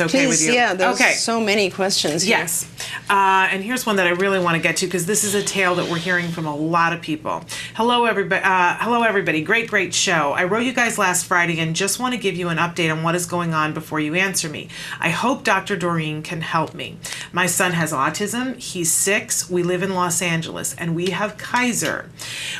it's okay with you. Yeah, there's okay. so many questions here. Yes. And here's one that I really want to get to because this is a tale that we're hearing from a lot of people. Hello, everybody. Great show. I wrote you guys last Friday and just want to give you an update on what is going on before you answer me. I hope Dr. Doreen can help me. My son has autism. He's 6. We live in Los Angeles, and we have Kaiser.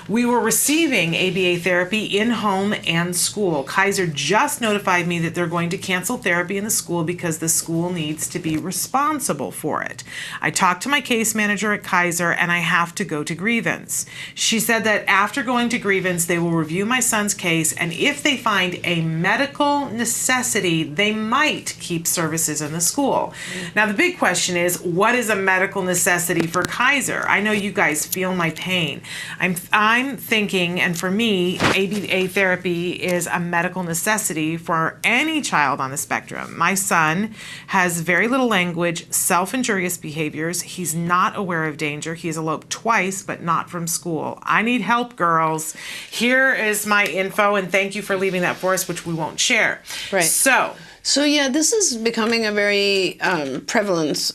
We were receiving ABA therapy in home and school. Kaiser just notified me that they're going to cancel therapy in the school because the school needs to be responsible for it. I talked to my case manager at Kaiser, and I have to go to grievance. She said that after going to grievance, they will review my son's case, and if they find a medical necessity, they might keep services in the school. Now, the big question is, what is a medical necessity for Kaiser? I know you guys feel my pain. I'm thinking, and for me, ABA therapy is a medical necessity for any child on the spectrum. My son has very little language, self-injurious behaviors. He's not aware of danger. He's eloped twice, but not from school. I need help, girls. Here is my info, and thank you for leaving that for us, which we won't share. Right. So yeah, this is becoming a very prevalent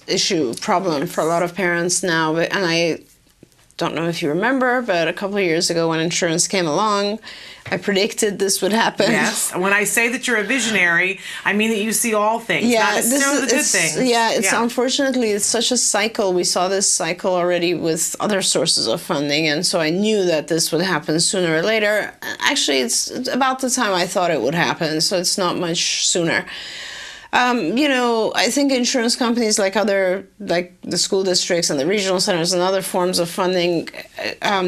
problem for a lot of parents now. And I don't know if you remember, but a couple of years ago when insurance came along, I predicted this would happen. Yes. When I say that you're a visionary, I mean that you see all things, not necessarily the good things. Unfortunately, it's such a cycle. We saw this cycle already with other sources of funding, and so I knew that this would happen sooner or later. Actually, it's about the time I thought it would happen, so it's not much sooner. I think insurance companies like the school districts and the regional centers and other forms of funding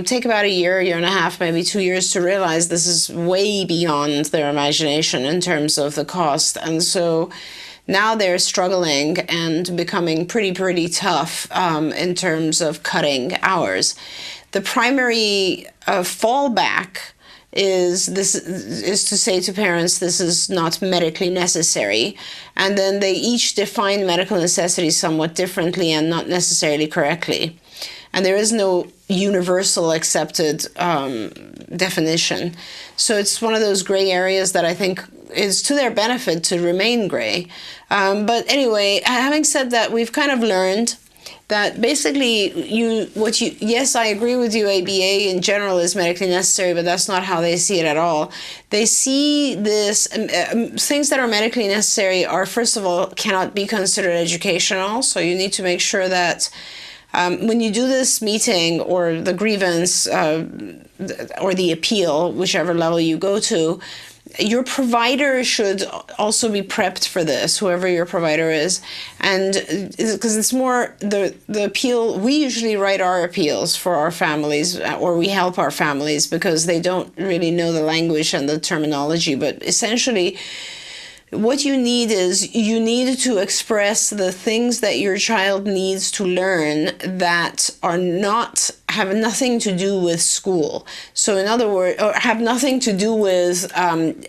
take about a year and a half, maybe 2 years to realize this is way beyond their imagination in terms of the cost. And so now they're struggling and becoming pretty tough in terms of cutting hours. The primary fallback is to say to parents, this is not medically necessary. And then they each define medical necessity somewhat differently and not necessarily correctly. And there is no universal accepted definition. So it's one of those gray areas that I think is to their benefit to remain gray. But anyway, having said that, we've kind of learned that basically yes, I agree with you, ABA in general is medically necessary, but that's not how they see it at all. They see this, things that are medically necessary are, first of all, cannot be considered educational. So you need to make sure that when you do this meeting or the grievance or the appeal, whichever level you go to, your provider should also be prepped for this, whoever your provider is. And because it's more the appeal, we usually write our appeals for our families, or we help our families because they don't really know the language and the terminology. But essentially, what you need is you need to express the things that your child needs to learn that have nothing to do with school. So in other words, or have nothing to do with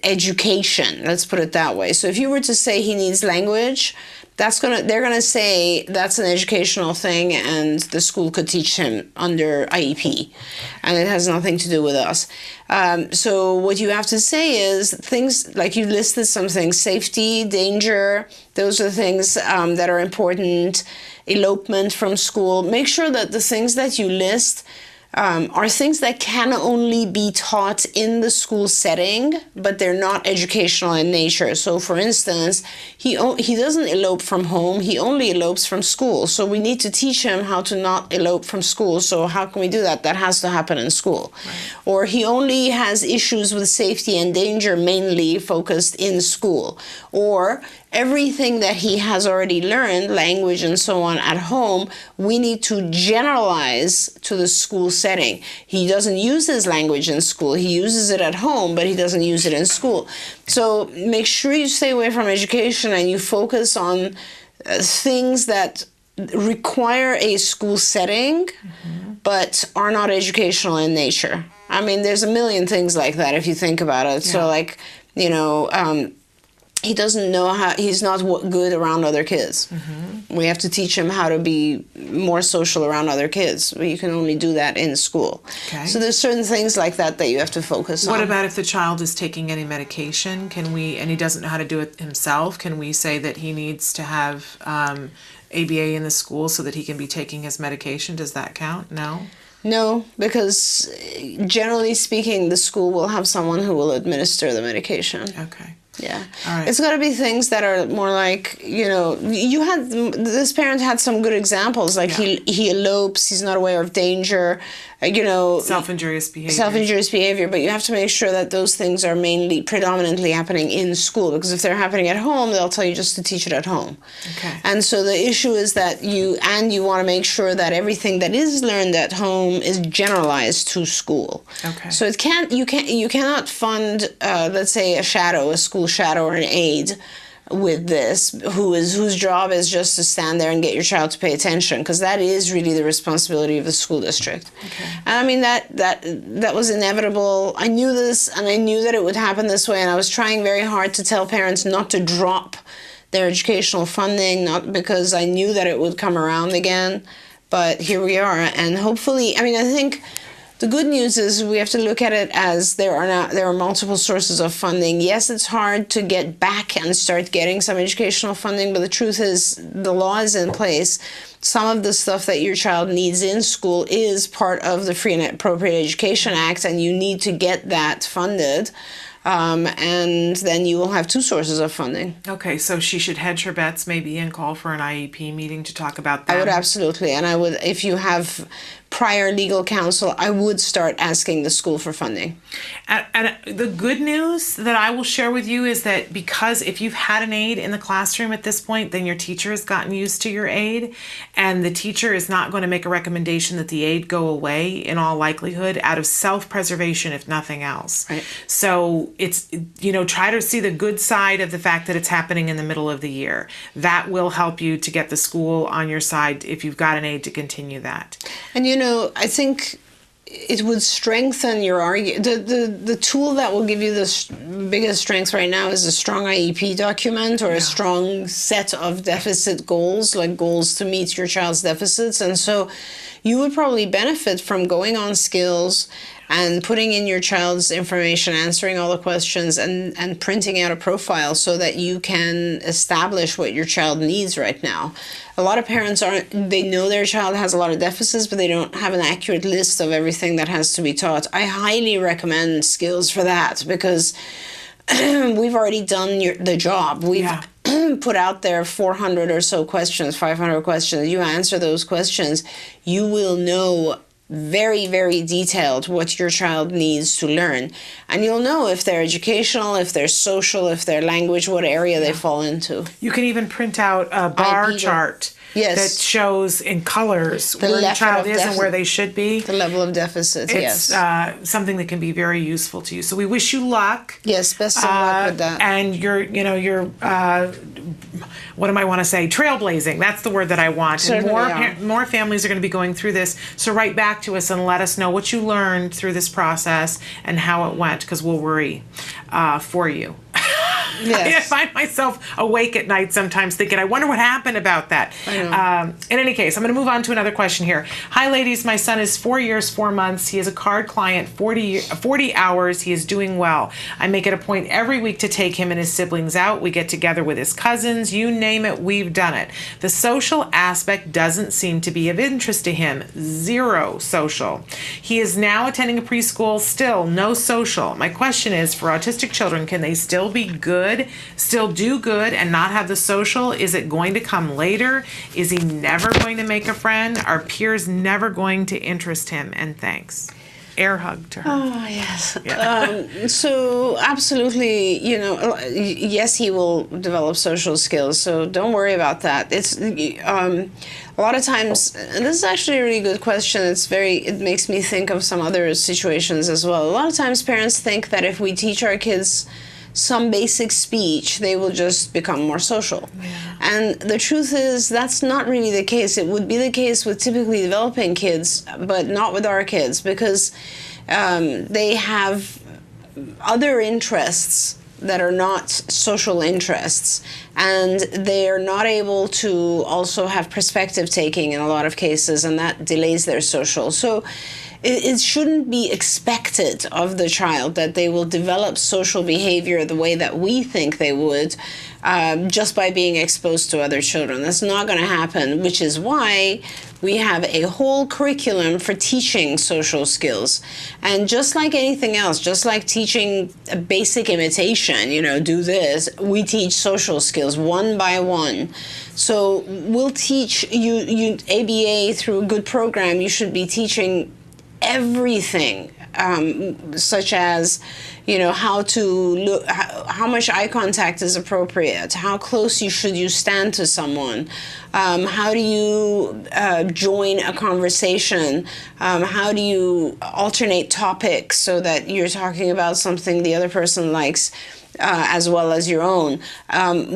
education, let's put it that way. So if you were to say he needs language, they're gonna say that's an educational thing and the school could teach him under IEP, and it has nothing to do with us. So what you have to say is things like you listed some things: safety, danger. Those are things that are important. Elopement from school. Make sure that the things that you list are things that can only be taught in the school setting, but they're not educational in nature. So for instance, he doesn't elope from home, he only elopes from school. So we need to teach him how to not elope from school. So how can we do that? That has to happen in school. Right. Or he only has issues with safety and danger mainly focused in school. Or everything that he has already learned, language and so on, at home, we need to generalize to the school setting. He doesn't use his language in school. He uses it at home, but he doesn't use it in school. So make sure you stay away from education and you focus on things that require a school setting, but are not educational in nature. I mean, there's a million things like that if you think about it. Yeah. So like, he doesn't know how, he's not good around other kids. Mm-hmm. We have to teach him how to be more social around other kids. You can only do that in school. Okay. So there's certain things like that you have to focus on. What about if the child is taking any medication? And he doesn't know how to do it himself? Can we say that he needs to have ABA in the school so that he can be taking his medication? Does that count? No? No, because generally speaking, the school will have someone who will administer the medication. Okay. Yeah. All right. It's got to be things that are more like, this parent had some good examples, like he elopes, he's not aware of danger, self-injurious behavior. But you have to make sure that those things are predominantly happening in school, because if they're happening at home, they'll tell you just to teach it at home. Okay. And so the issue is that you want to make sure that everything that is learned at home is generalized to school. Okay. So you cannot fund, let's say, a school shadow or an aide with this whose job is just to stand there and get your child to pay attention, because that is really the responsibility of the school district. Okay. And I mean that was inevitable. I knew this, and I knew that it would happen this way, and I was trying very hard to tell parents not to drop their educational funding, not because I knew that it would come around again, but here we are. And hopefully, I think the good news is we have to look at it as there are multiple sources of funding. Yes, it's hard to get back and start getting some educational funding, but the truth is the law is in place. Some of the stuff that your child needs in school is part of the Free and Appropriate Education Act, and you need to get that funded. And then you will have two sources of funding. Okay, so she should hedge her bets maybe and call for an IEP meeting to talk about that. I would absolutely. And I would, if you have prior legal counsel, I would start asking the school for funding. And the good news that I will share with you is that because if you've had an aide in the classroom at this point, then your teacher has gotten used to your aide, and the teacher is not going to make a recommendation that the aide go away in all likelihood, out of self-preservation, if nothing else. Right. So it's, try to see the good side of the fact that it's happening in the middle of the year. That will help you to get the school on your side if you've got an aide to continue that. And I think it would strengthen your argument. The tool that will give you the biggest strength right now is a strong IEP document, or a strong set of deficit goals, like goals to meet your child's deficits. And so you would probably benefit from going on Skills and putting in your child's information, answering all the questions, and printing out a profile so that you can establish what your child needs right now. A lot of parents they know their child has a lot of deficits, but they don't have an accurate list of everything that has to be taught. I highly recommend Skills for that, because we've already done the job. We've put out there 400 or so questions, 500 questions. You answer those questions, you will know very, very detailed what your child needs to learn. And you'll know if they're educational, if they're social, if they're language, what area they fall into. You can even print out a bar chart that shows in colors where your child is and where they should be. The level of deficit, it's something that can be very useful to you. So we wish you luck. Yes, best of luck with that. And you're what am I want to say? Trailblazing. That's the word that I want. Certainly More families are going to be going through this. So write back to us and let us know what you learned through this process and how it went, because we'll worry for you. Yes. I find myself awake at night sometimes thinking, I wonder what happened about that. I know. In any case, I'm going to move on to another question here. Hi, ladies. My son is 4 years, 4 months. He is a card client, 40 hours. He is doing well. I make it a point every week to take him and his siblings out. We get together with his cousins. You name it, we've done it. The social aspect doesn't seem to be of interest to him. Zero social. He is now attending a preschool. Still no social. My question is, for autistic children, can they still be good, still do good, and not have the social? Is it going to come later? Is he never going to make a friend? Are peers never going to interest him? And thanks. Air hug to her. Oh, yes. Yeah. So absolutely, yes, he will develop social skills. So don't worry about that. It's a lot of times, and this is actually a really good question. It makes me think of some other situations as well. A lot of times parents think that if we teach our kids some basic speech, they will just become more social. Yeah. And the truth is, that's not really the case. It would be the case with typically developing kids, but not with our kids, because they have other interests that are not social interests, and they are not able to also have perspective taking in a lot of cases, and that delays their social. So it shouldn't be expected of the child that they will develop social behavior the way that we think they would, just by being exposed to other children. That's not going to happen, which is why we have a whole curriculum for teaching social skills. And just like anything else, just like teaching a basic imitation, do this, we teach social skills one by one. So we'll teach you ABA through a good program. You should be teaching everything, such as how to look, how much eye contact is appropriate, how close you stand to someone, how do you join a conversation, how do you alternate topics so that you're talking about something the other person likes, as well as your own.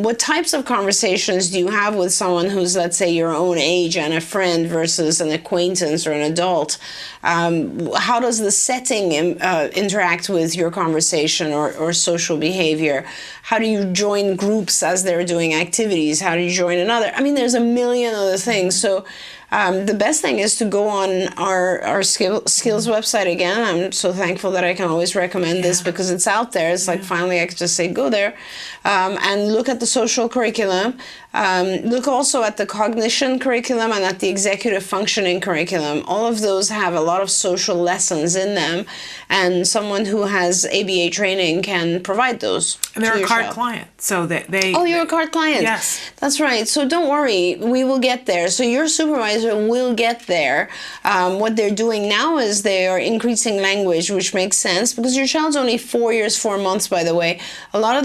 What types of conversations do you have with someone who's, let's say, your own age and a friend versus an acquaintance or an adult? How does the setting interact with your conversation or social behavior? How do you join groups as they're doing activities? How do you join another? I mean, there's a million other things. So the best thing is to go on our skills website again. I'm so thankful that I can always recommend this because it's out there. It's like finally I could just say go there and look at the social curriculum. Look also at the cognition curriculum and at the executive functioning curriculum. All of those have a lot of social lessons in them, and someone who has ABA training can provide those. And they're a card client, so that they... Oh, you're a card client. Yes. That's right. So don't worry, we will get there. So your supervisor will get there. What they're doing now is they are increasing language, which makes sense because your child's only 4 years, 4 months, by the way. A lot of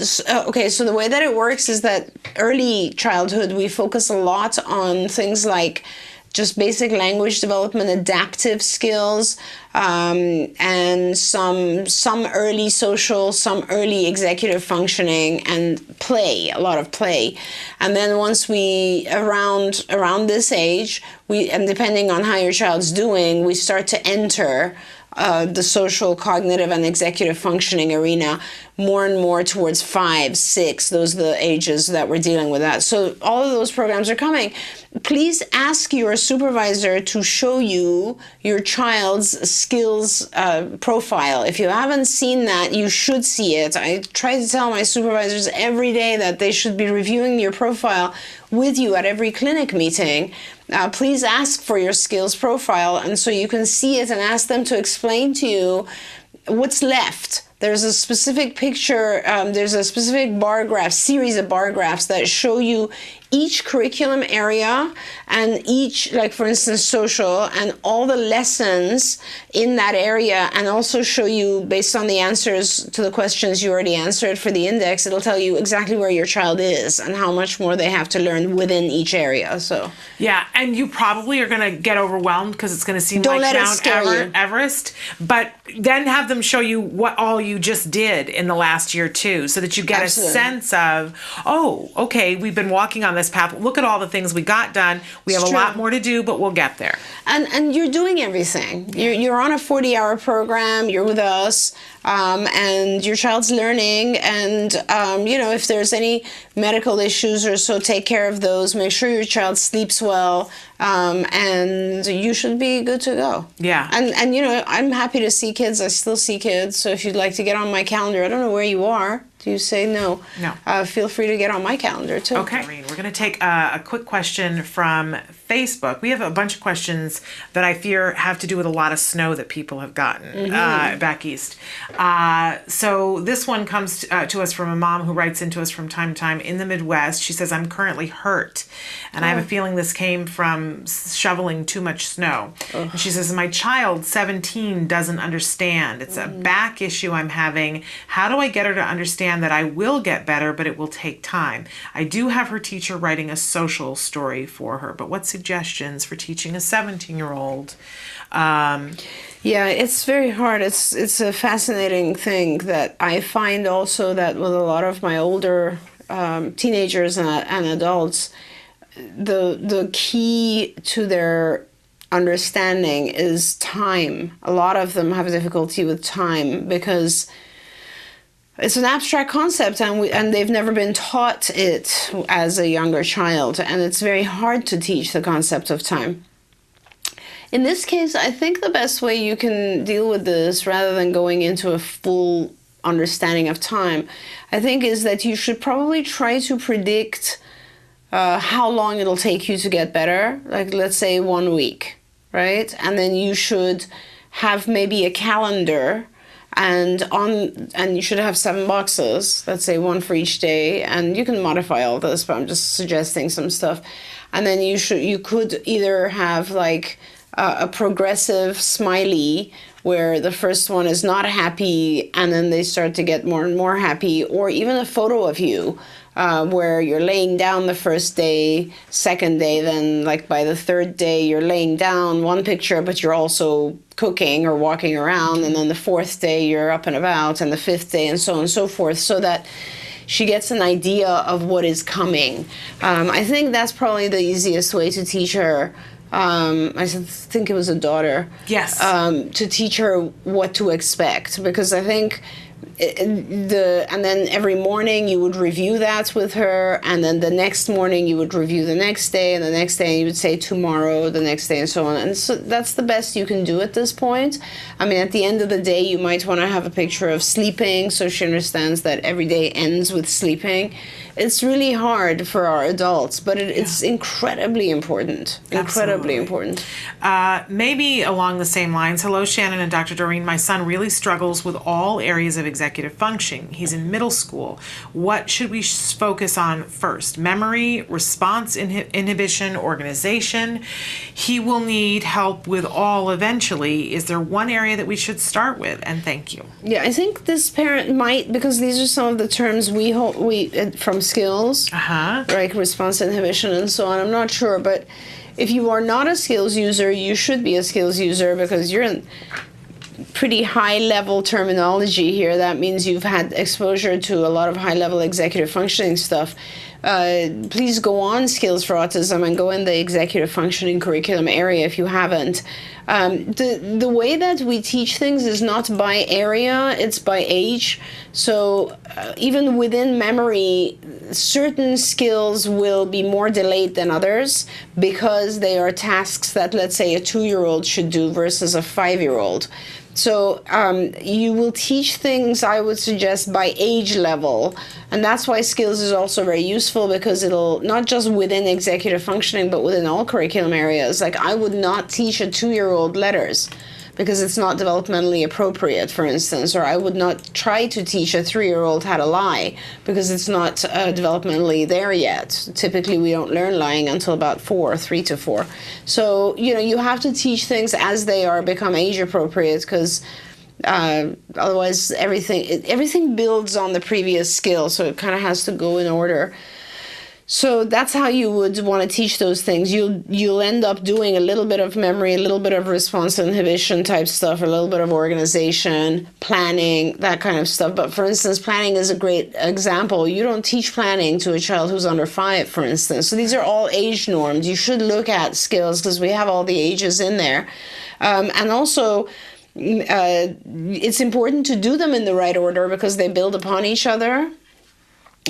so the way that it works is that early childhood, we focus a lot on things like just basic language development, adaptive skills, and some early social, some early executive functioning, and play, a lot of play. And then once we, around this age, and depending on how your child's doing, we start to enter the social, cognitive, and executive functioning arena more and more towards 5, 6. Those are the ages that we're dealing with that. So all of those programs are coming. Please ask your supervisor to show you your child's skills profile. If you haven't seen that, you should see it. I try to tell my supervisors every day that they should be reviewing your profile with you at every clinic meeting. Please ask for your skills profile, and so you can see it and ask them to explain to you what's left. There's a specific picture, there's a specific bar graph, series of bar graphs that show you each curriculum area and each, like for instance, social, and all the lessons in that area, and also show you, based on the answers to the questions you already answered for the index, it'll tell you exactly where your child is and how much more they have to learn within each area. So yeah, and you probably are going to get overwhelmed because it's going to seem like Mount Everest, but then have them show you what all you just did in the last year too, so that you get a sense of, oh, okay, we've been walking on this path. Look at all the things we got done. We have a lot more to do, but we'll get there. And you're doing everything. You're on a 40-hour program. You're with us, and your child's learning. And if there's any medical issues or so, take care of those. Make sure your child sleeps well, and you should be good to go. Yeah. And I'm happy to see kids. I still see kids. So if you'd like to get on my calendar, I don't know where you are. Do you say no? No. Feel free to get on my calendar too. Okay. We're going to take a quick question from Facebook. We have a bunch of questions that I fear have to do with a lot of snow that people have gotten back east. So this one comes to us from a mom who writes into us from time to time in the Midwest. She says, I'm currently hurt, and I have a feeling this came from shoveling too much snow. And she says, my child, 17, doesn't understand. It's a back issue I'm having. How do I get her to understand that I will get better, but it will take time? I do have her teacher writing a social story for her, but what suggestions for teaching a 17-year-old? Yeah, it's very hard. It's a fascinating thing that I find also that with a lot of my older teenagers and adults, the key to their understanding is time. A lot of them have difficulty with time because it's an abstract concept, and they've never been taught it as a younger child, and it's very hard to teach the concept of time. In this case, I think the best way you can deal with this, rather than going into a full understanding of time, I think is that you should probably try to predict how long it'll take you to get better. Like, let's say 1 week, right? And then you should have maybe a calendar, and you should have 7 boxes, let's say 1 for each day, and you can modify all this, but I'm just suggesting some stuff. And then you could either have like a progressive smiley, where the first one is not happy and then they start to get more and more happy, or even a photo of you where you're laying down the first day, second day, then like by the third day you're laying down, one picture, but you're also cooking or walking around, and then the fourth day you're up and about, and the fifth day, and so on and so forth, so that she gets an idea of what is coming. I think that's probably the easiest way to teach her. I think it was a daughter. Yes. To teach her what to expect, because I think and then every morning you would review that with her, and then the next morning you would review the next day, and the next day you would say tomorrow, the next day, and so on. And so that's the best you can do at this point. I mean, at the end of the day, you might want to have a picture of sleeping, so she understands that every day ends with sleeping. It's really hard for our adults, but it's incredibly important. Incredibly important. Maybe along the same lines. Hello, Shannon and Dr. Doreen. My son really struggles with all areas of executive functioning. He's in middle school. What should we focus on first? Memory, response inhibition, organization? He will need help with all eventually. Is there one area that we should start with? And thank you. Yeah, I think this parent might, because these are some of the terms we from skills, like response inhibition and so on. I'm not sure, but if you are not a skills user, you should be a skills user, because you're in pretty high-level terminology here. That means you've had exposure to a lot of high-level executive functioning stuff. Please go on Skills for Autism and go in the executive functioning curriculum area if you haven't. The way that we teach things is not by area, it's by age. So even within memory, certain skills will be more delayed than others, because they are tasks that, let's say, a 2-year-old should do versus a 5-year-old. So you will teach things, I would suggest, by age level. And that's why skills is also very useful, because it'll not just within executive functioning, but within all curriculum areas. Like, I would not teach a 2-year-old letters, because it's not developmentally appropriate, for instance, or I would not try to teach a 3-year-old how to lie, because it's not developmentally there yet. Typically, we don't learn lying until about 3 to 4. So, you have to teach things as they become age appropriate, because otherwise everything builds on the previous skill, so it kind of has to go in order. So that's how you would want to teach those things. You'll end up doing a little bit of memory, a little bit of response inhibition type stuff, a little bit of organization, planning, that kind of stuff. But for instance, planning is a great example. You don't teach planning to a child who's under 5, for instance. So these are all age norms. You should look at skills, because we have all the ages in there. And also, it's important to do them in the right order, because they build upon each other.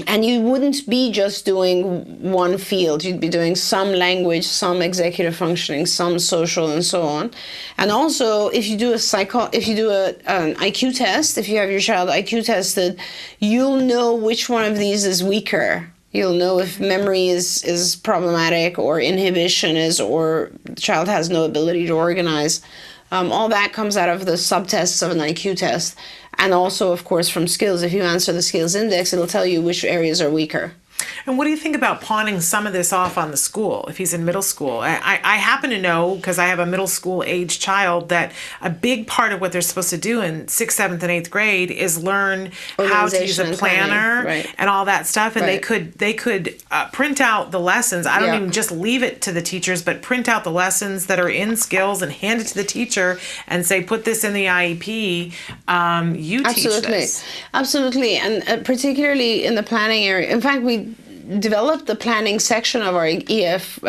And you wouldn't be just doing one field. You'd be doing some language, some executive functioning, some social, and so on. And also, if you do an IQ test, if you have your child IQ tested, you'll know which one of these is weaker. You'll know if memory is problematic, or inhibition is, or the child has no ability to organize. All that comes out of the subtests of an IQ test. And also, of course, from skills. If you answer the skills index, it'll tell you which areas are weaker. And what do you think about pawning some of this off on the school if he's in middle school? I happen to know, because I have a middle school age child, that a big part of what they're supposed to do in 6th, 7th, and 8th grade is learn how to use a planner and all that stuff. And they could print out the lessons. I don't even just leave it to the teachers, but print out the lessons that are in skills and hand it to the teacher and say, put this in the IEP. You teach this. Absolutely. And particularly in the planning area. In fact, we developed the planning section of our EF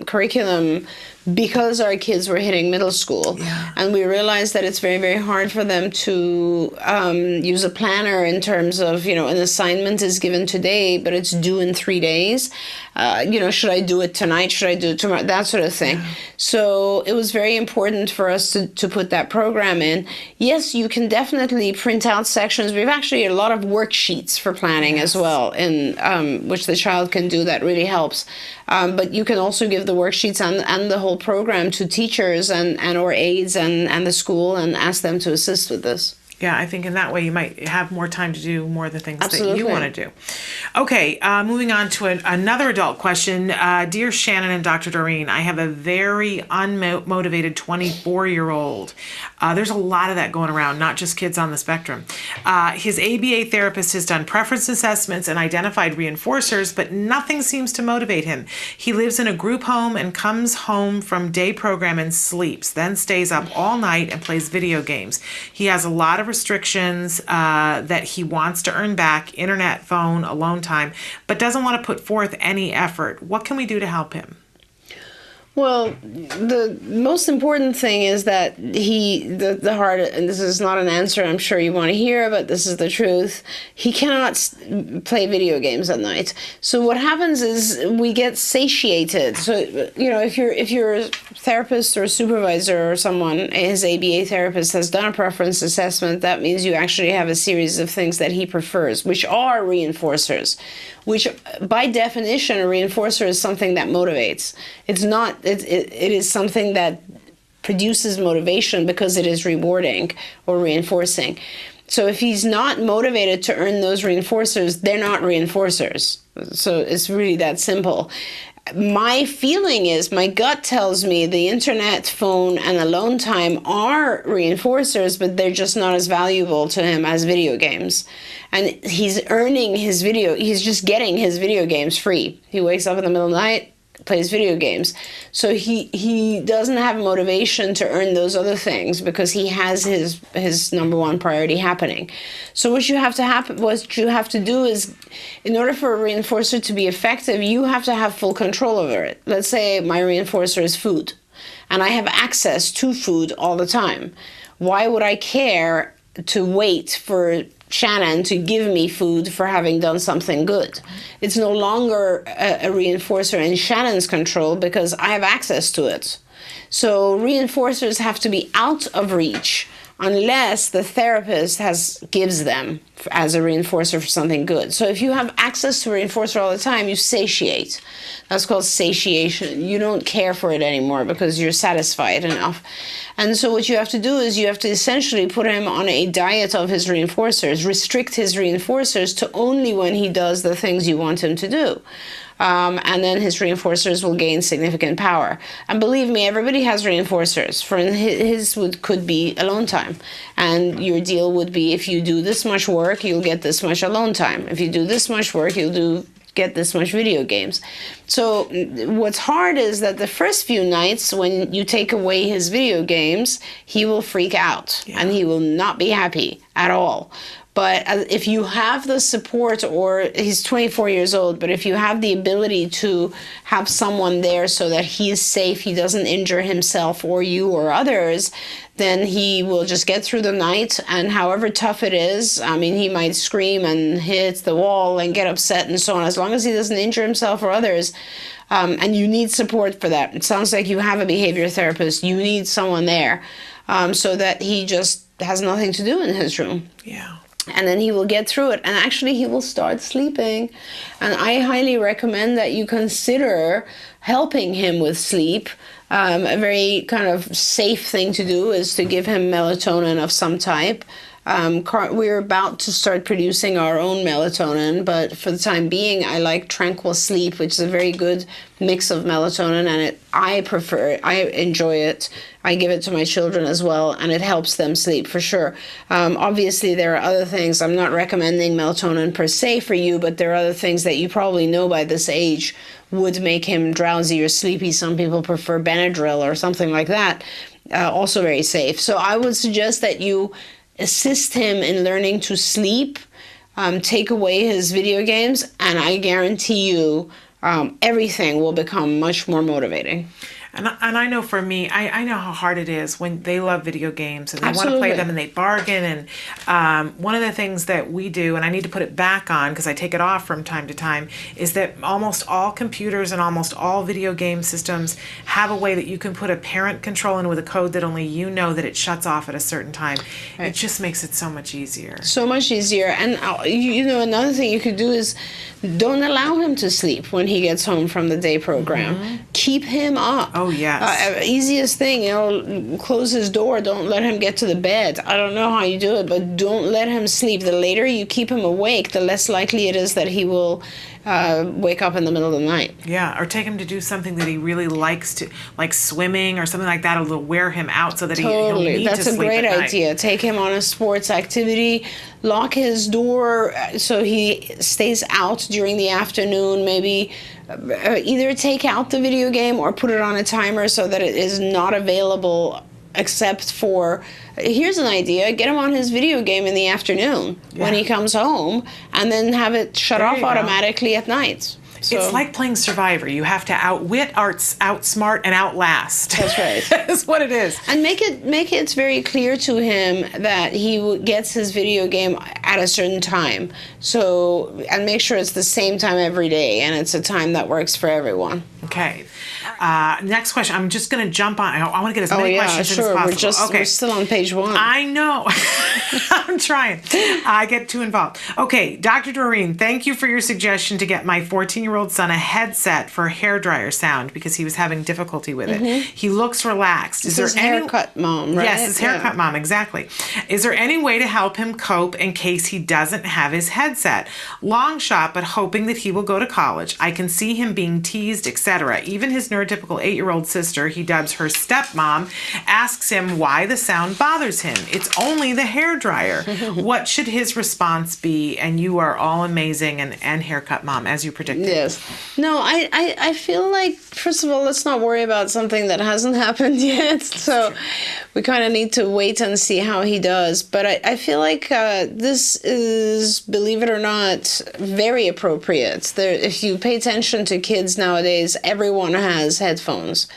curriculum because our kids were hitting middle school. Yeah. And we realized that it's very, very hard for them to use a planner in terms of, an assignment is given today, but it's due in 3 days. Should I do it tonight? Should I do it tomorrow? That sort of thing. Yeah. So it was very important for us to put that program in. Yes, you can definitely print out sections. We have actually a lot of worksheets for planning as well, in which the child can do. That really helps. But you can also give the worksheets and the whole program to teachers and or aides and the school and ask them to assist with this. Yeah, I think in that way you might have more time to do more of the things Absolutely. that you want to do. Okay, moving on to another adult question. Dear Shannon and Dr. Doreen, I have a very unmotivated 24-year-old. There's a lot of that going around, not just kids on the spectrum. His ABA therapist has done preference assessments and identified reinforcers, but nothing seems to motivate him. He lives in a group home and comes home from day program and sleeps, then stays up all night and plays video games. He has a lot of restrictions that he wants to earn back: internet, phone, alone time, but doesn't want to put forth any effort. What can we do to help him? Well, the most important thing is that the hard, and this is not an answer I'm sure you want to hear, but this is the truth. He cannot play video games at night. So what happens is we get satiated. So, if your therapist or supervisor or someone, his ABA therapist, has done a preference assessment, that means you actually have a series of things that he prefers, which are reinforcers, which by definition, a reinforcer is something that motivates. It's not, it is something that produces motivation because it is rewarding or reinforcing. So if he's not motivated to earn those reinforcers, they're not reinforcers. So it's really that simple. My feeling is, my gut tells me the internet, phone, and alone time are reinforcers, but they're just not as valuable to him as video games. And he's just getting his video games free. He wakes up in the middle of the night, plays video games. So he doesn't have motivation to earn those other things because he has his number one priority happening. So what you have to do is, in order for a reinforcer to be effective, you have to have full control over it. Let's say my reinforcer is food, and I have access to food all the time. Why would I care to wait for Shannon to give me food for having done something good? It's no longer a reinforcer in Shannon's control because I have access to it. So reinforcers have to be out of reach unless the therapist gives them as a reinforcer for something good. So if you have access to a reinforcer all the time, you satiate. That's called satiation. You don't care for it anymore because you're satisfied enough. And so what you have to do is you have to essentially put him on a diet of his reinforcers, restrict his reinforcers to only when he does the things you want him to do. And then his reinforcers will gain significant power. And believe me, everybody has reinforcers. For his could be alone time. And your deal would be, if you do this much work, you'll get this much alone time. If you do this much work, you'll get this much video games. So what's hard is that the first few nights when you take away his video games, he will freak out and he will not be happy at all. But if you have the support, or he's 24 years old, but if you have the ability to have someone there so that he is safe, he doesn't injure himself or you or others, then he will just get through the night. And however tough it is, I mean, he might scream and hit the wall and get upset and so on, as long as he doesn't injure himself or others. And you need support for that. It sounds like you have a behavior therapist. You need someone there so that he just has nothing to do in his room. Yeah. And then he will get through it, and actually he will start sleeping. And I highly recommend that you consider helping him with sleep. A very kind of safe thing to do is to give him melatonin of some type. We're about to start producing our own melatonin, but for the time being, I like Tranquil Sleep, which is a very good mix of melatonin, and I enjoy it. I give it to my children as well, and it helps them sleep for sure. Obviously, there are other things. I'm not recommending melatonin per se for you, but there are other things that you probably know by this age would make him drowsy or sleepy. Some people prefer Benadryl or something like that. Also very safe. So I would suggest that you assist him in learning to sleep, take away his video games, and I guarantee you everything will become much more motivating. And I know for me, I know how hard it is when they love video games and they want to Absolutely. play them and they bargain. And one of the things that we do, and I need to put it back on because I take it off from time to time, is that almost all computers and almost all video game systems have a way that you can put a parent control in with a code that only you know that it shuts off at a certain time. Right. It just makes it so much easier. So much easier. And you know, another thing you could do is don't allow him to sleep when he gets home from the day program. Keep him up. Oh, yes. Easiest thing, you know, close his door. Don't let him get to the bed. I don't know how you do it, but don't let him sleep. The later you keep him awake, the less likely it is that he will wake up in the middle of the night. Yeah, or take him to do something that he really likes to, like swimming or something like that. It'll wear him out so that he'll need That's to a sleep great at night. idea. Take him on a sports activity. Lock his door so he stays out during the afternoon. Maybe either take out the video game or put it on a timer so that it is not available except for, here's an idea, get him on his video game in the afternoon when he comes home, and then have it shut off automatically at night. So, it's like playing Survivor. You have to outwit, outsmart, and outlast. That's right. That's what it is. And make it very clear to him that he gets his video game at a certain time. So, and make sure it's the same time every day, and it's a time that works for everyone. Okay. Next question. I'm just going to jump on. I want to get as many questions as possible. We're still on page 1. I know. I'm trying. I get too involved. Okay, Dr. Doreen, thank you for your suggestion to get my 14-year-old son a headset for hairdryer sound because he was having difficulty with it. He looks relaxed. This is haircut mom, right? Yes, his haircut mom, exactly. Is there any way to help him cope in case he doesn't have his headset? Long shot, but hoping that he will go to college. I can see him being teased, etc. Even his neurotypical 8-year-old sister, he dubs her stepmom, asks him why the sound bothers him. It's only the hairdryer. What should his response be? And you are all amazing and haircut mom, as you predicted. Yes. No, I feel like, first of all, let's not worry about something that hasn't happened yet. So we kind of need to wait and see how he does. But I feel like this is, believe it or not, very appropriate. If you pay attention to kids nowadays, everyone has headphones.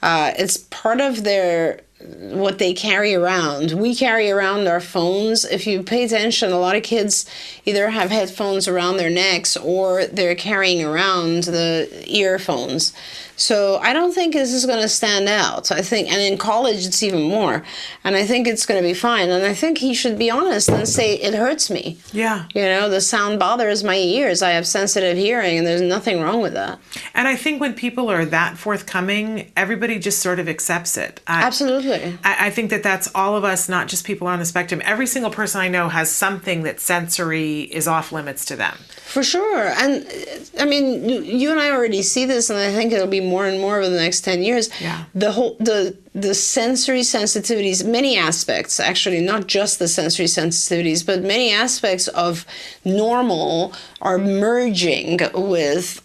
It's part of what they carry around. We carry around our phones. If you pay attention, a lot of kids either have headphones around their necks or they're carrying around the earphones. So I don't think this is going to stand out. I think, and in college it's even more. And I think it's going to be fine. And I think he should be honest and say, it hurts me. Yeah. You know, the sound bothers my ears. I have sensitive hearing, and there's nothing wrong with that. And I think when people are that forthcoming, everybody just sort of accepts it. Absolutely. I think that's all of us, not just people on the spectrum. Every single person I know has something that sensory is off limits to them. For sure. And I mean, you and I already see this, and I think it'll be more and more over the next 10 years. Yeah. The sensory sensitivities, many aspects, actually, not just the sensory sensitivities, but many aspects of normal are merging with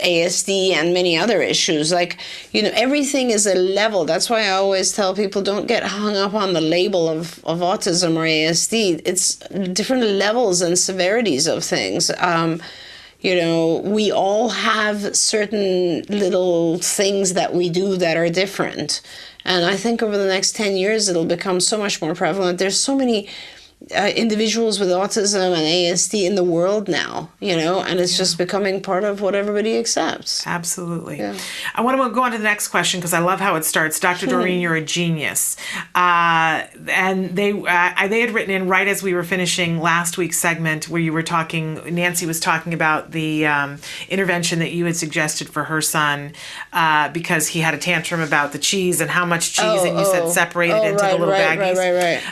ASD and many other issues. Like, you know, everything is a level. That's why I always tell people, don't get hung up on the label of autism or ASD. It's different levels and severities of things. You know, we all have certain little things that we do that are different. And I think over the next 10 years, it'll become so much more prevalent. There's so many individuals with autism and ASD in the world now, you know, and it's just becoming part of what everybody accepts. Absolutely. Yeah. I want to go on to the next question because I love how it starts. Dr. Doreen, you're a genius. And they had written in right as we were finishing last week's segment where you were talking, Nancy was talking about the intervention that you had suggested for her son because he had a tantrum about the cheese and how much cheese, and you said separated into the little baggies. Right.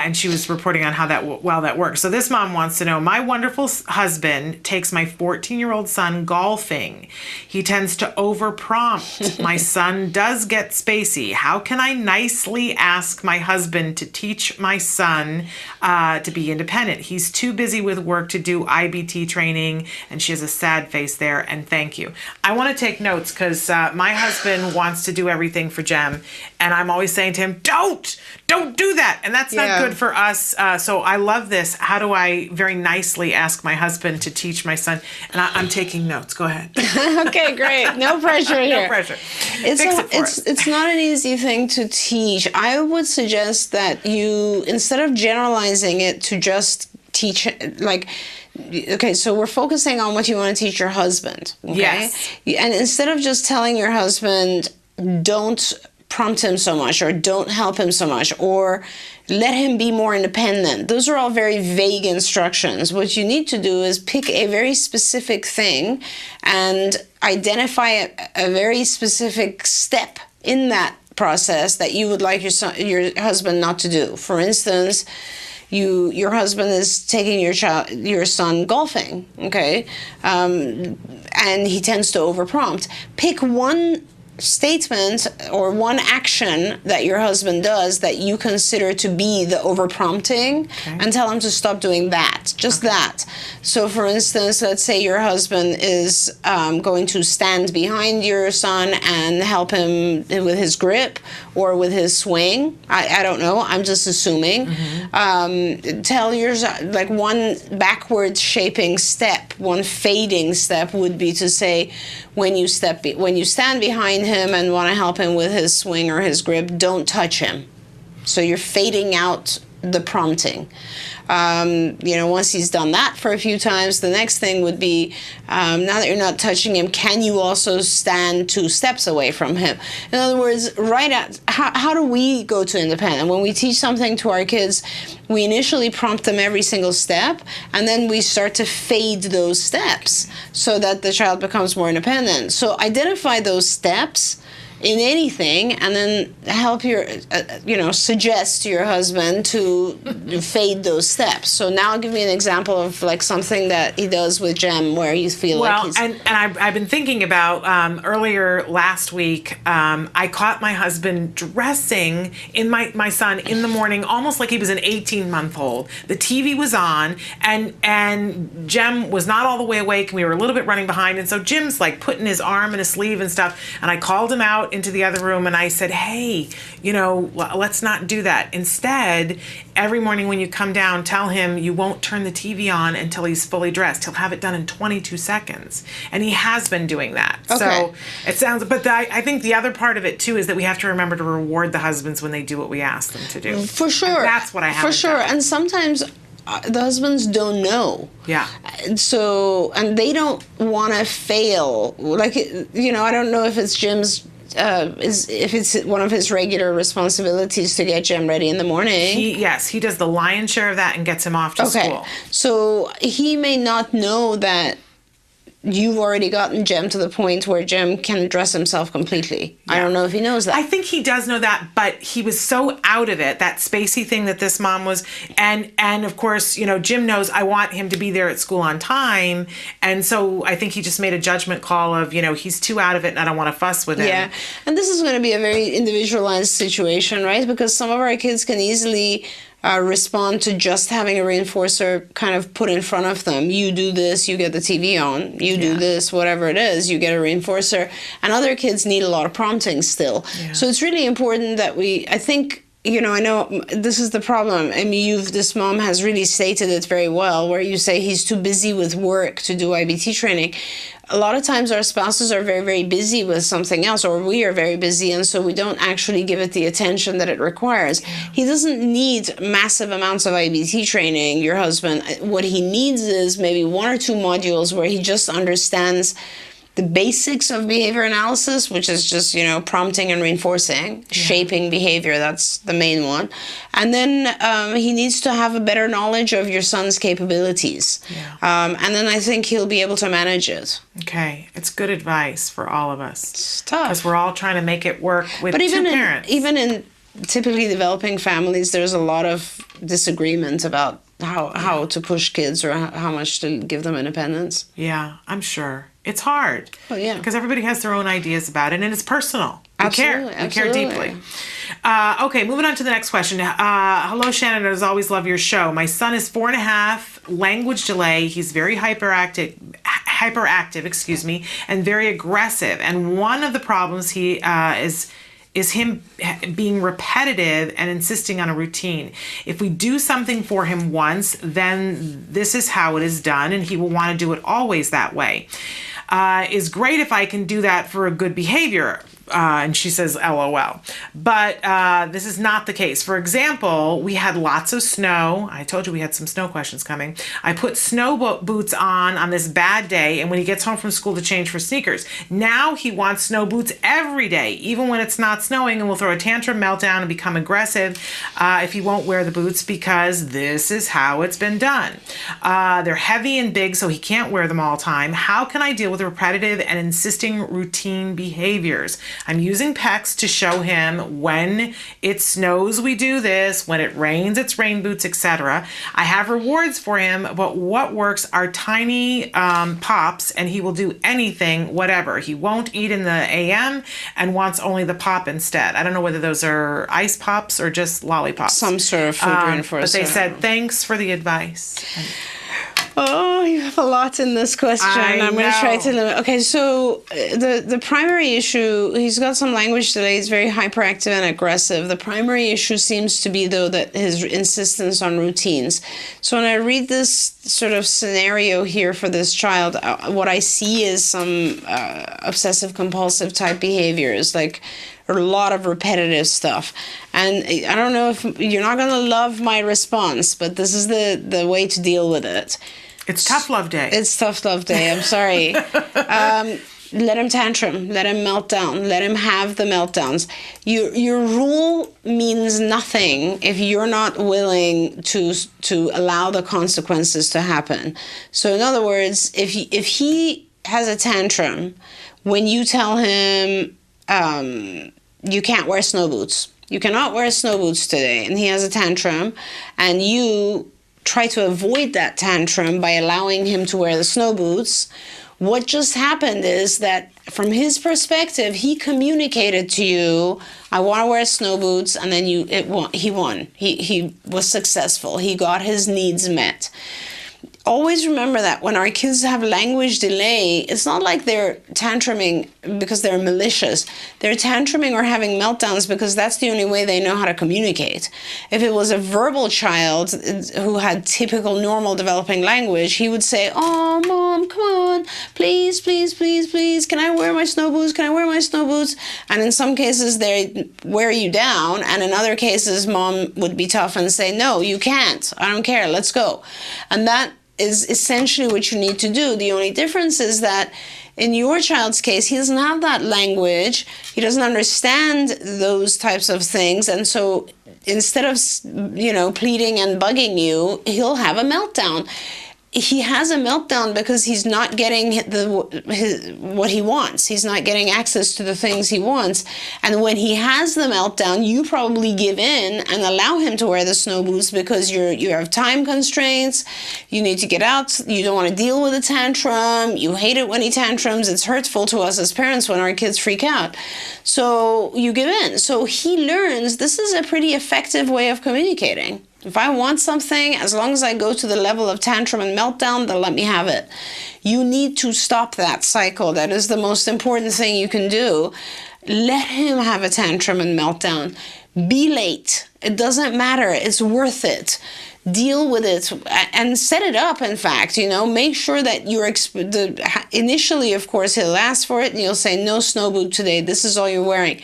And she was reporting on how that works. So this mom wants to know, my wonderful husband takes my 14-year-old son golfing. He tends to overprompt. My son does get spacey. How can I nicely ask my husband to teach my son to be independent? He's too busy with work to do IBT training, and she has a sad face there, and thank you. I want to take notes because my husband wants to do everything for Jem, and I'm always saying to him, don't do that. And that's not good for us So I love this. How do I very nicely ask my husband to teach my son? And I'm taking notes. Go ahead. Okay, great. No pressure here. No pressure. It's not an easy thing to teach. I would suggest that you, instead of generalizing it to just teach, like, okay, so we're focusing on what you want to teach your husband. Okay? Yes. And instead of just telling your husband, don't prompt him so much, or don't help him so much, or let him be more independent. Those are all very vague instructions. What you need to do is pick a very specific thing and identify a very specific step in that process that you would like your husband not to do. For instance, your husband is taking your son golfing, okay, and he tends to overprompt. Pick one statement or one action that your husband does that you consider to be the overprompting, and tell him to stop doing that. Just that. So, for instance, let's say your husband is going to stand behind your son and help him with his grip or with his swing. I don't know. I'm just assuming. Tell your son, like, one backwards shaping step, one fading step would be to say, when you stand behind him and want to help him with his swing or his grip, don't touch him. So you're fading out the prompting. Once he's done that for a few times, the next thing would be, now that you're not touching him, can you also stand 2 steps away from him? In other words, how do we go to independent? When we teach something to our kids, we initially prompt them every single step, and then we start to fade those steps so that the child becomes more independent. So identify those steps in anything, and then help suggest to your husband to fade those steps. So now give me an example of like something that he does with Jem where you feel like he's... and I've been thinking about earlier last week, I caught my husband dressing in my son in the morning, almost like he was an 18-month-old. The TV was on, and Jem was not all the way awake, and we were a little bit running behind, and so Jim's like putting his arm in his sleeve and stuff, and I called him out into the other room and I said, hey, let's not do that. Instead, every morning when you come down, tell him you won't turn the TV on until he's fully dressed. He'll have it done in 22 seconds. And he has been doing that. Okay. So it sounds, but I think the other part of it too is that we have to remember to reward the husbands when they do what we ask them to do. For sure. And that's what I have. For sure. And sometimes the husbands don't know. Yeah. So, and they don't want to fail. Like, I don't know if it's Jim's if it's one of his regular responsibilities to get Jem ready in the morning. He does the lion's share of that and gets him off to school. So he may not know that you've already gotten Jem to the point where Jem can dress himself completely. Yeah. I don't know if he knows that. I think he does know that, but he was so out of it, that spacey thing that this mom was, and of course, Jim knows I want him to be there at school on time, and so I think he just made a judgment call of, he's too out of it and I don't want to fuss with him. Yeah, and this is going to be a very individualized situation, right? Because some of our kids can easily respond to just having a reinforcer kind of put in front of them. You do this, you get the TV on. You do this, whatever it is, you get a reinforcer. And other kids need a lot of prompting still. Yeah. So it's really important that I think, I know this is the problem. I mean, this mom has really stated it very well, where you say he's too busy with work to do IBT training. A lot of times our spouses are very, very busy with something else, or we are very busy, and so we don't actually give it the attention that it requires. Yeah. He doesn't need massive amounts of IBT training, your husband. What he needs is maybe 1 or 2 modules where he just understands the basics of behavior analysis, which is just, prompting and reinforcing, shaping behavior. That's the main one. And then he needs to have a better knowledge of your son's capabilities. Yeah. And then I think he'll be able to manage it. Okay. It's good advice for all of us. It's tough. Because we're all trying to make it work with two parents. Even in typically developing families, there's a lot of disagreement about how to push kids or how much to give them independence. Yeah, I'm sure. It's hard. Oh, yeah. Because everybody has their own ideas about it, and it's personal. We Absolutely. care deeply. Okay, moving on to the next question. Hello, Shannon. As always, love your show. My son is 4.5, language delay. He's very hyperactive, and very aggressive. And one of the problems he is him being repetitive and insisting on a routine. If we do something for him once, then this is how it is done, and he will want to do it always that way. Is great if I can do that for a good behavior. And she says, LOL. But this is not the case. For example, we had lots of snow. I told you we had some snow questions coming. I put snow boots on this bad day, and when he gets home from school to change for sneakers. Now he wants snow boots every day, even when it's not snowing, and will throw a tantrum, meltdown, and become aggressive if he won't wear the boots, because this is how it's been done. They're heavy and big, so he can't wear them all the time. How can I deal with repetitive and insisting routine behaviors? I'm using PECs to show him when it snows, we do this. When it rains, it's rain boots, etc. I have rewards for him, but what works are tiny pops, and he will do anything, whatever. He won't eat in the AM and wants only the pop instead. I don't know whether those are ice pops or just lollipops. Some sort of food reinforcer. But they said, thanks for the advice. Oh, you have a lot in this question. I'm going to try to limit. Okay, so the primary issue, he's got some language delay. He's very hyperactive and aggressive. The primary issue seems to be, though, that his insistence on routines. So when I read this sort of scenario here for this child, what I see is some obsessive-compulsive type behaviors, like a lot of repetitive stuff. And I don't know if you're not going to love my response, but this is the way to deal with it. It's tough love day. It's tough love day. I'm sorry. Let him tantrum. Let him melt down. Let him have the meltdowns. Your rule means nothing if you're not willing to allow the consequences to happen. So in other words, if he has a tantrum, when you tell him you can't wear snow boots, you cannot wear snow boots today, and he has a tantrum, and you try to avoid that tantrum by allowing him to wear the snow boots, what just happened is that from his perspective, he communicated to you, I want to wear snow boots, and then he won. He was successful. He got his needs met. Always remember that when our kids have language delay, it's not like they're tantruming because they're malicious. They're tantruming or having meltdowns because that's the only way they know how to communicate. If it was a verbal child who had typical normal developing language, he would say, oh, Mom, come on, please, please, please, please, can I wear my snow boots? Can I wear my snow boots? And in some cases, they wear you down. And in other cases, Mom would be tough and say, no, you can't. I don't care. Let's go. And that is essentially what you need to do. The only difference is that in your child's case, he doesn't have that language. He doesn't understand those types of things. And so instead of, pleading and bugging you, he'll have a meltdown. He has a meltdown because he's not getting what he wants. He's not getting access to the things he wants. And when he has the meltdown, you probably give in and allow him to wear the snow boots because you have time constraints. You need to get out. You don't want to deal with a tantrum. You hate it when he tantrums. It's hurtful to us as parents when our kids freak out. So you give in. So he learns this is a pretty effective way of communicating. If I want something, as long as I go to the level of tantrum and meltdown, they'll let me have it. You need to stop that cycle. That is the most important thing you can do. Let him have a tantrum and meltdown. Be late. It doesn't matter. It's worth it. Deal with it and set it up, in fact, make sure that initially, of course, he'll ask for it and you'll say, no snow boot today. This is all you're wearing.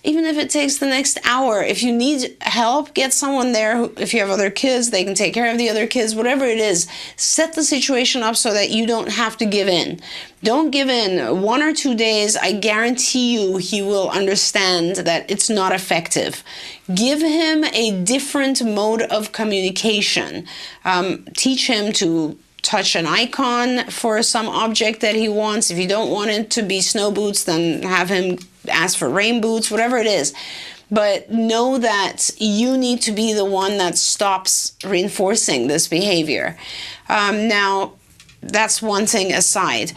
Even if it takes the next hour, if you need help, get someone there. If you have other kids, they can take care of the other kids, whatever it is. Set the situation up so that you don't have to give in. Don't give in. 1 or 2 days, I guarantee you he will understand that it's not effective. Give him a different mode of communication. Teach him to touch an icon for some object that he wants. If you don't want it to be snow boots, then have him ask for rain boots, whatever it is. But know that you need to be the one that stops reinforcing this behavior. Now, that's one thing aside.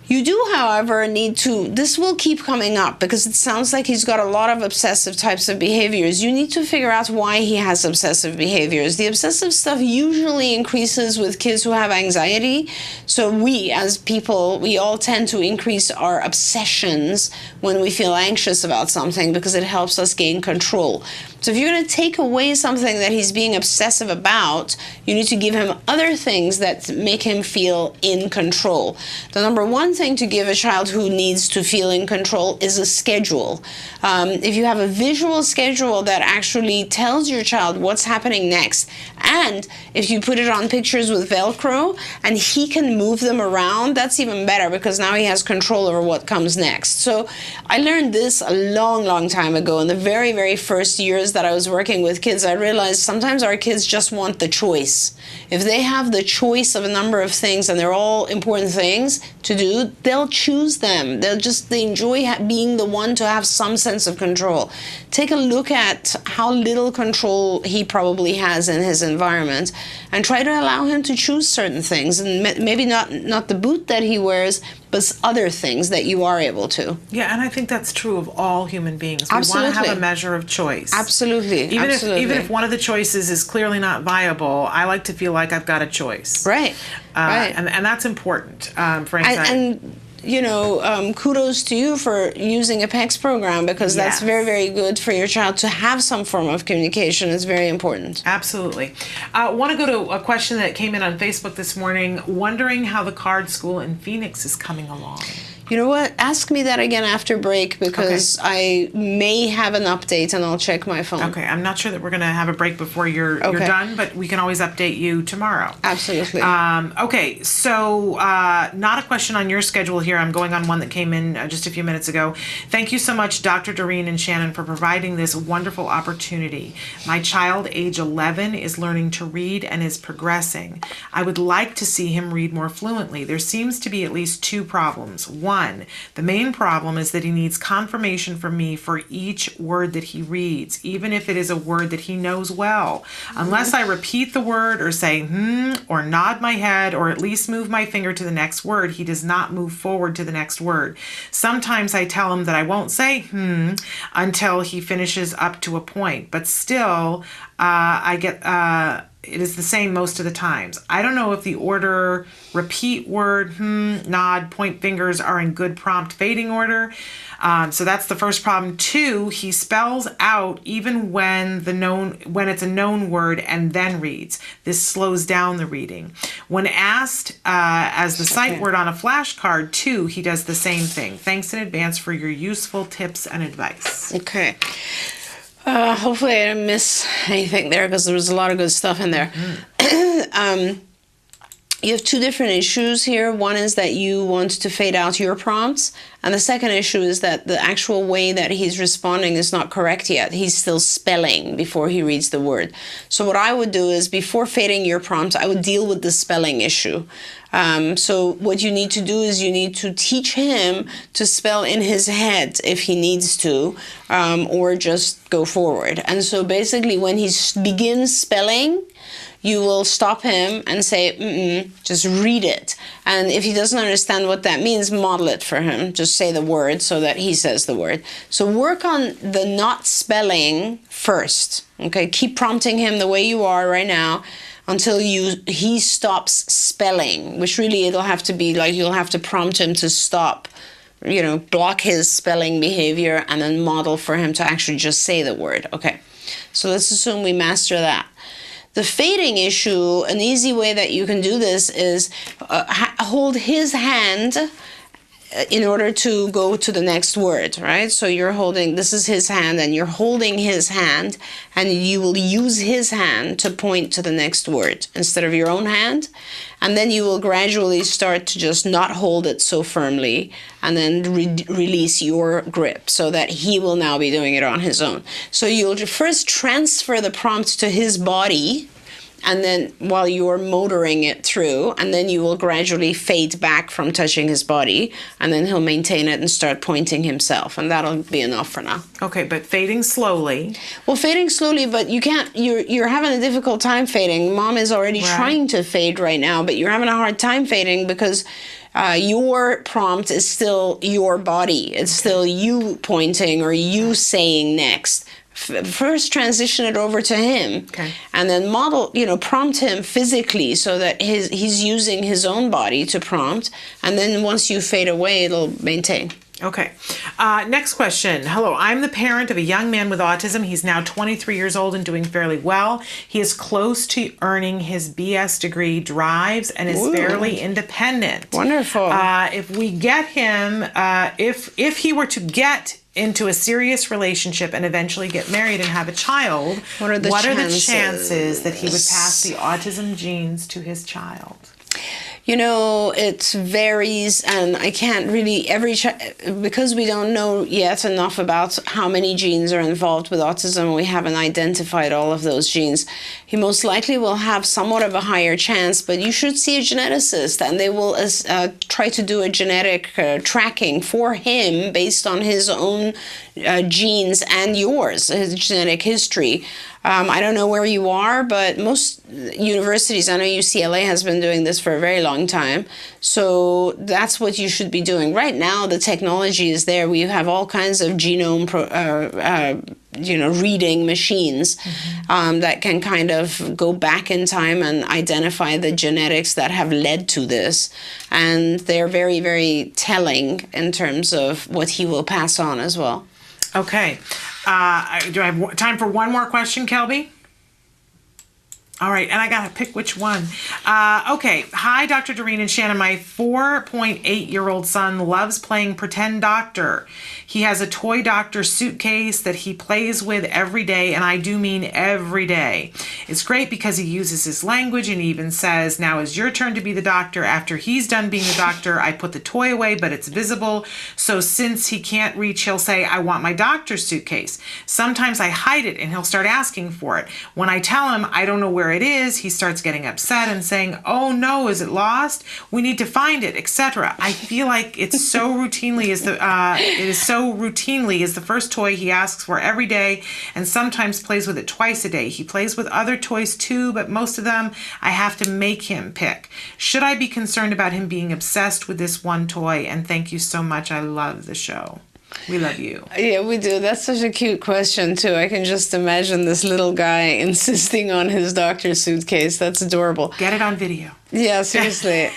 You do, however, need to, this will keep coming up because it sounds like he's got a lot of obsessive types of behaviors. You need to figure out why he has obsessive behaviors. The obsessive stuff usually increases with kids who have anxiety. So we, as people, we all tend to increase our obsessions when we feel anxious about something because it helps us gain control. So if you're going to take away something that he's being obsessive about, you need to give him other things that make him feel in control. The number one thing to give a child who needs to feel in control is a schedule. If you have a visual schedule that actually tells your child what's happening next, and if you put it on pictures with Velcro and he can move them around, that's even better because now he has control over what comes next. So I learned this a long, long time ago. In the very, very first years that I was working with kids, I realized sometimes our kids just want the choice. If they have the choice of a number of things and they're all important things to do, they'll choose them. They enjoy being the one to have some sense of control. Take a look at how little control he probably has in his environment and try to allow him to choose certain things, and maybe not the boot that he wears, but other things that you are able to. Yeah, and I think that's true of all human beings. We Absolutely. want to have a measure of choice. Absolutely. Even Absolutely. if one of the choices is clearly not viable, I like to feel like I've got a choice. Right. Right. And that's important for anxiety. And kudos to you for using a PECS program because that's Yes. very, very good for your child to have some form of communication. It's very important. Absolutely. I want to go to a question that came in on Facebook this morning, wondering how the card school in Phoenix is coming along. You know what? Ask me that again after break because I may have an update and I'll check my phone. Okay, I'm not sure that we're going to have a break before you're done, but we can always update you tomorrow. Absolutely. Okay, so not a question on your schedule here. I'm going on one that came in just a few minutes ago. Thank you so much, Dr. Doreen and Shannon, for providing this wonderful opportunity. My child, age 11, is learning to read and is progressing. I would like to see him read more fluently. There seems to be at least two problems. One, the main problem is that he needs confirmation from me for each word that he reads, even if it is a word that he knows well. Unless I repeat the word or say, or nod my head, or at least move my finger to the next word, he does not move forward to the next word. Sometimes I tell him that I won't say, until he finishes up to a point, but still, it is the same most of the times. I don't know if the order, repeat word, nod, point fingers are in good prompt fading order. So that's the first problem. Two, he spells out even when it's a known word and then reads. This slows down the reading. When asked as the sight word on a flashcard, too, he does the same thing. Thanks in advance for your useful tips and advice. Okay. Hopefully I didn't miss anything there because there was a lot of good stuff in there. You have two different issues here. One is that you want to fade out your prompts. And the second issue is that the actual way that he's responding is not correct yet. He's still spelling before he reads the word. So what I would do is before fading your prompts, I would deal with the spelling issue. So what you need to do is you need to teach him to spell in his head if he needs to, or just go forward. And so basically when he begins spelling, you will stop him and say, just read it. And if he doesn't understand what that means, model it for him. Just say the word so that he says the word. So work on the not spelling first, okay? Keep prompting him the way you are right now until he stops spelling, which really it'll have to be like you'll have to prompt him to stop, block his spelling behavior and then model for him to actually just say the word. Okay, so let's assume we master that. The fading issue, an easy way that you can do this is hold his hand in order to go to the next word, right? So this is his hand and you're holding his hand and you will use his hand to point to the next word instead of your own hand. And then you will gradually start to just not hold it so firmly and then release your grip so that he will now be doing it on his own. So you'll first transfer the prompt to his body and then while you're motoring it through, and then you will gradually fade back from touching his body, and then he'll maintain it and start pointing himself, and that'll be enough for now. Okay, but fading slowly. Well, fading slowly, but you can't. You're having a difficult time fading. Mom is already trying to fade right now, but you're having a hard time fading because your prompt is still your body. It's still you pointing or you saying next. First transition it over to him, and then prompt him physically so that he's using his own body to prompt, and then once you fade away, it'll maintain. Okay. Next question. Hello, I'm the parent of a young man with autism. He's now 23 years old and doing fairly well. He is close to earning his BS degree, drives, and is fairly independent. Wonderful. If we get him, if he were to get into a serious relationship and evalually get married and have a child, what are the chances that he would pass the autism genes to his child? You know, it varies, and I can't really, because we don't know yet enough about how many genes are involved with autism, we haven't identified all of those genes. He most likely will have somewhat of a higher chance, but you should see a geneticist, and they will try to do a genetic tracking for him based on his own genes and yours, his genetic history. I don't know where you are, but most universities, I know UCLA has been doing this for a very long time, so that's what you should be doing. Right now, the technology is there. We have all kinds of genome reading machines that can kind of go back in time and identify the genetics that have led to this. And they're very, very telling in terms of what he will pass on as well. Okay. Do I have time for one more question, Kelby? All right, and I got to pick which one. Okay. Hi, Dr. Doreen and Shannon. My 4.8-year-old son loves playing pretend doctor. He has a toy doctor suitcase that he plays with every day, and I do mean every day. It's great because he uses his language and even says, now is your turn to be the doctor. After he's done being the doctor, I put the toy away, but it's visible. So since he can't reach, he'll say, I want my doctor's suitcase. Sometimes I hide it, and he'll start asking for it. When I tell him I don't know where it is, he starts getting upset and saying, oh no, is it lost? We need to find it, etc. I feel like it's so routinely is the first toy he asks for every day, and sometimes plays with it twice a day. He plays with other toys too, but most of them I have to make him pick. Should I be concerned about him being obsessed with this one toy? And thank you so much. I love the show. We love you. Yeah, we do. That's such a cute question, too. I can just imagine this little guy insisting on his doctor's suitcase. That's adorable. Get it on video. Yeah, seriously.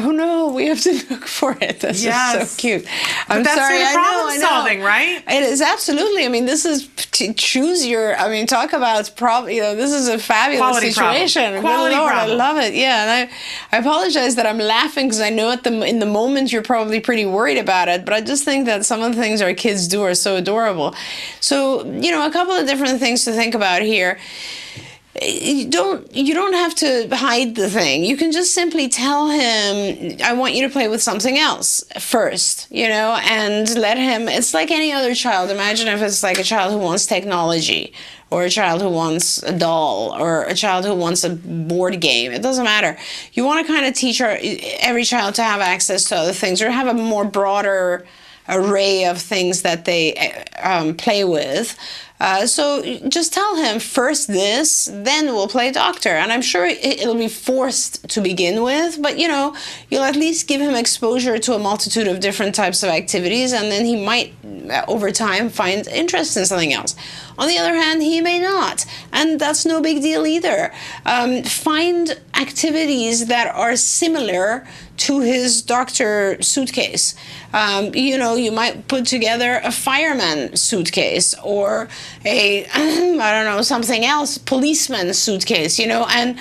Oh no, we have to look for it. That's just so cute. I'm sorry. Problem solving, right? It is absolutely. I mean, this is choose your. I mean, talk about this is a fabulous quality situation. Quality Lord, problem. I love it. Yeah, and I apologize that I'm laughing because I know in the moment you're probably pretty worried about it. But I just think that some of the things our kids do are so adorable. So a couple of different things to think about here. You don't have to hide the thing. You can just simply tell him, I want you to play with something else first, and let him, it's like any other child. Imagine if it's like a child who wants technology, or a child who wants a doll, or a child who wants a board game. It doesn't matter. You want to kind of teach every child to have access to other things, or have a more broader array of things that they play with. So just tell him first this, then we'll play doctor. And I'm sure it'll be forced to begin with, but you'll at least give him exposure to a multitude of different types of activities, and then he might, over time, find interest in something else. On the other hand, he may not, and that's no big deal either. Find activities that are similar to his doctor suitcase. You might put together a fireman suitcase, or something else, policeman suitcase, and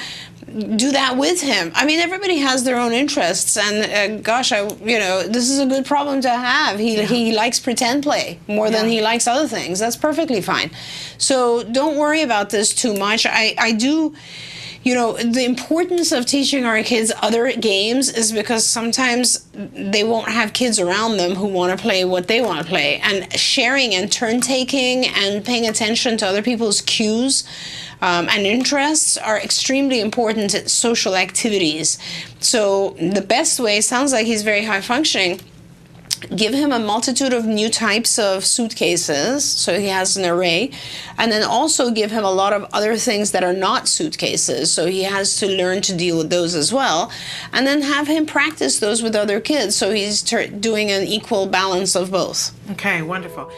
do that with him. I mean, everybody has their own interests, and this is a good problem to have. He likes pretend play more than he likes other things. That's perfectly fine. So don't worry about this too much. You know, the importance of teaching our kids other games is because sometimes they won't have kids around them who want to play what they want to play. And sharing and turn taking and paying attention to other people's cues and interests are extremely important at social activities. So the best way, sounds like he's very high functioning, give him a multitude of new types of suitcases, so he has an array, and then also give him a lot of other things that are not suitcases, so he has to learn to deal with those as well, and then have him practice those with other kids, so he's doing an equal balance of both. Okay, wonderful.